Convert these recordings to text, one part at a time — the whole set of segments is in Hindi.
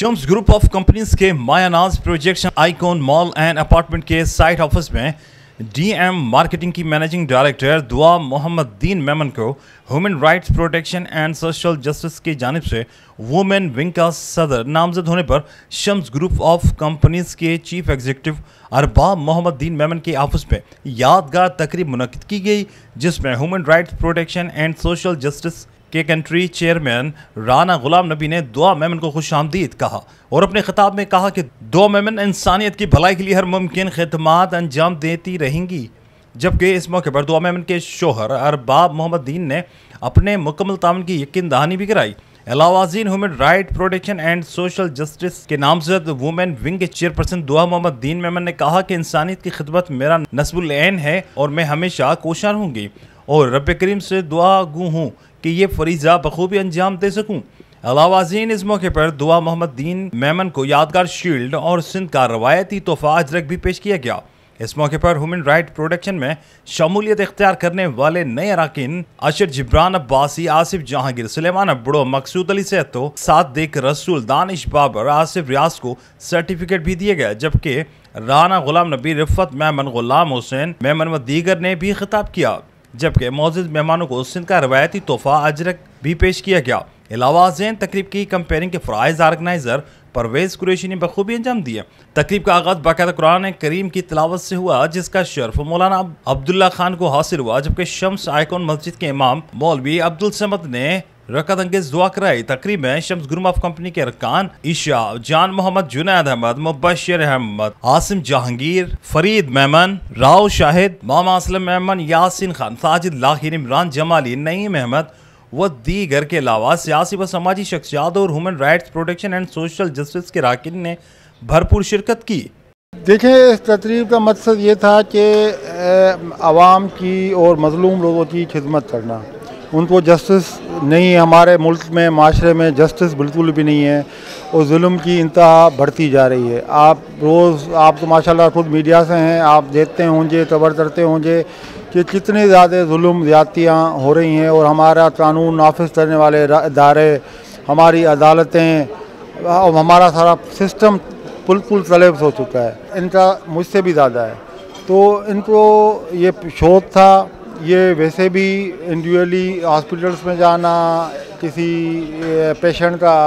शम्स ग्रुप ऑफ कंपनीज के मायानाज projection icon mall and apartment के साइट ऑफिस में डीएम मार्केटिंग की मैनेजिंग डायरेक्टर दुआ मोहम्मद दीन मेमन को human rights protection and social justice की जानिब से वुमेन विंग का सदर नामजद होने पर शम्स ग्रुप ऑफ कंपनीज के चीफ एग्जीक्यूटिव अरबाब मोहम्मद दीन मेमन के ऑफिस में यादगार तकरीब मुनक्किद की गई, जिसमें human rights protection and social justice के कंट्री चेयरमैन राना गुलाम नबी ने दुआ मेमन को खुशामदीद कहा और अपने खिताब में कहा कि दुआ मेमन इंसानियत की भलाई के लिए हर मुमकिन खिदमात अंजाम देती रहेंगी। जबकि इस मौके पर दुआ मेमन के शोहर अरबाब मोहम्मद दीन ने अपने मुकम्मल ताउन की यकीन दहानी भी कराई। अलावाज़ीन human right protection and social justice के नामजद वुमेन विंग के चेयरपर्सन दुआ मोहम्मद दीन मेमन ने कहा कि इंसानियत की खिदमत मेरा नस्बुल ऐन है और मैं हमेशा कोशिश रहूँगी और रब करीम से दुआ गू हूँ कि ये फरीज़ा बखूबी अंजाम दे सकूं। अलावाज़ीन इस मौके पर दुआ मोहम्मद दीन मेमन को यादगार शील्ड और सिंध का रवायती तोहफा अजरक भी पेश किया गया। इस मौके पर ह्यूमन राइट प्रोटेक्शन में शमूलियत इख्तियार करने वाले नए अरकान अशर जिब्रान अब्बासी, आसिफ जहांगीर, सुलेमान अब्बड़ो, मकसूद अली सेहतो, सादिक रसूल, दानिश बाबर, आसिफ रियाज को सर्टिफिकेट भी दिए गए। जबकि राना गुलाम नबी, रिफत मेमन, गुलाम हुसैन मेमन व दीगर ने भी खिताब किया। जबकि मौजूद मेहमानों को सिंध का रवायती तोहफा अजरक भी पेश किया गया। अलावाज़ीन तकरीब की कंपेयरिंग के फ़राइज़ ऑर्गेनाइज़र परवेज़ कुरैशी ने बखूबी अंजाम दिए। तकरीब का आगाज़ बाकायदा कुरान करीम की तिलावत से हुआ, जिसका शर्फ मौलाना अब्दुल्ला खान को हासिल हुआ। जबकि शम्स आइकॉन मस्जिद के इमाम मौलवी अब्दुल समद ने रकत अंगेज दुआ कराई। तकरीब में शम्स ग्रुप ऑफ कंपनी के अरकान ईशा जान मोहम्मद, जुनैद अहमद, मुबशिर अहमद, आसिम जहांगीर, फरीद मेमन, राव शाहिद, मामा असलम मेमन, यासिन खान, साजिद लाहिर, इमरान जमाली, नईम अहमद व दीगर के अलावा सियासी व समाजी शख्सियात और human rights protection and social justice के अरकान ने भरपूर शिरकत की। देखें, इस तकरीब का मकसद ये था कि आवाम की और मजलूम लोगों की खिदमत करना। उनको जस्टिस नहीं, हमारे मुल्क में माशरे में जस्टिस बिल्कुल भी नहीं है और जुल्म की इंतहा बढ़ती जा रही है। आप तो माशाल्लाह खुद मीडिया से हैं, आप देखते होंगे, खबर करते होंगे कि कितने ज़्यादा जुल्म ज़्यादतियाँ हो रही हैं और हमारा कानून नाफिज करने वाले इदारे, हमारी अदालतें, हमारा सारा सिस्टम बिल्कुल तलफ हो चुका है। इनका मुझसे भी ज़्यादा है। तो इनको ये शौक़ था, ये वैसे भी इंडिविजुअली हॉस्पिटल्स में जाना, किसी पेशेंट का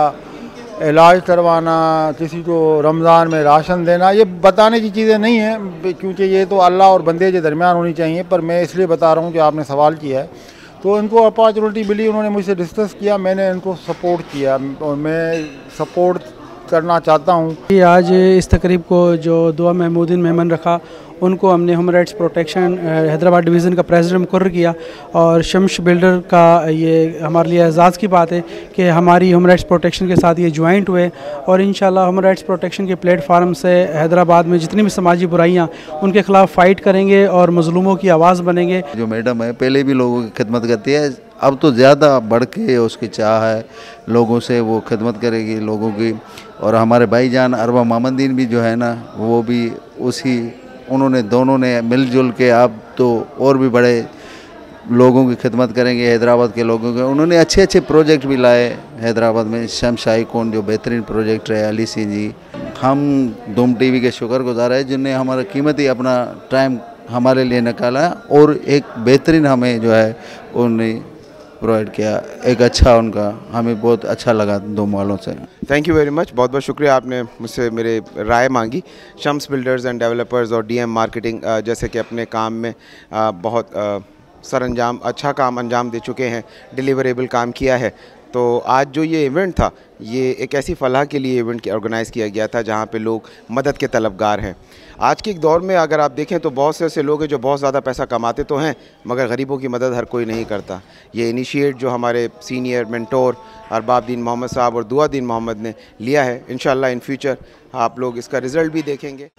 इलाज करवाना, किसी को रमज़ान में राशन देना, ये बताने की चीज़ें नहीं हैं क्योंकि ये तो अल्लाह और बंदे के दरमियान होनी चाहिए। पर मैं इसलिए बता रहा हूँ कि आपने सवाल किया है तो इनको अपॉर्चुनिटी मिली, उन्होंने मुझसे डिस्कस किया, मैंने इनको सपोर्ट किया और मैं सपोर्ट करना चाहता हूँ। आज इस तकरीब को जो दुआ महमूदीन मेमन रखा, उनको हमने human rights protection Hyderabad division का प्रेसिडेंट मुकर्रर किया और शम्स बिल्डर का ये हमारे लिए एजाज़ की बात है कि हमारी ह्यूमन राइट्स प्रोटेक्शन के साथ ये ज्वाइंट हुए और इंशाल्लाह ह्यूमन राइट्स प्रोटेक्शन के प्लेटफार्म से हैदराबाद में जितनी भी समाजी बुराइयाँ उनके ख़िलाफ़ फ़ाइट करेंगे और मज़लूमों की आवाज़ बनेंगे। जो मैडम है पहले भी लोगों की खिदमत करती है, अब तो ज़्यादा बढ़ के उसकी चाह है लोगों से, वो खिदमत करेगी लोगों की। और हमारे भाईजान अरबाब मोहम्मद दीन भी जो है ना, वो भी उन्होंने दोनों ने मिलजुल के अब तो और भी बड़े लोगों की खिदमत करेंगे, हैदराबाद के लोगों के। उन्होंने अच्छे अच्छे प्रोजेक्ट भी लाए हैदराबाद में। शम्स आइकॉन जो बेहतरीन प्रोजेक्ट है, अली सिंह जी, हम धूम टीवी के शुक्रगुजार है जिनने हमारा कीमती अपना टाइम हमारे लिए निकाला और एक बेहतरीन हमें जो है उन्हें प्रोवाइड किया। एक अच्छा उनका हमें बहुत अच्छा लगा दोनों वालों से। थैंक यू वेरी मच, बहुत बहुत शुक्रिया, आपने मुझसे मेरे राय मांगी। शम्स बिल्डर्स एंड डेवलपर्स और डीएम मार्केटिंग जैसे कि अपने काम में बहुत सरअंजाम अच्छा काम अंजाम दे चुके हैं, डिलीवरेबल काम किया है। तो आज जो ये इवेंट था, ये एक ऐसी फलाह के लिए इवेंट ऑर्गेनाइज़ किया गया था जहाँ पे लोग मदद के तलबगार हैं। आज के एक दौर में अगर आप देखें तो बहुत से ऐसे लोग हैं जो बहुत ज़्यादा पैसा कमाते तो हैं मगर गरीबों की मदद हर कोई नहीं करता। ये इनिशिएट जो हमारे सीनियर मेंटोर अरबाब दीन मोहम्मद साहब और दुआ दीन मोहम्मद ने लिया है, इंशाल्लाह इन फ्यूचर आप लोग इसका रिज़ल्ट भी देखेंगे।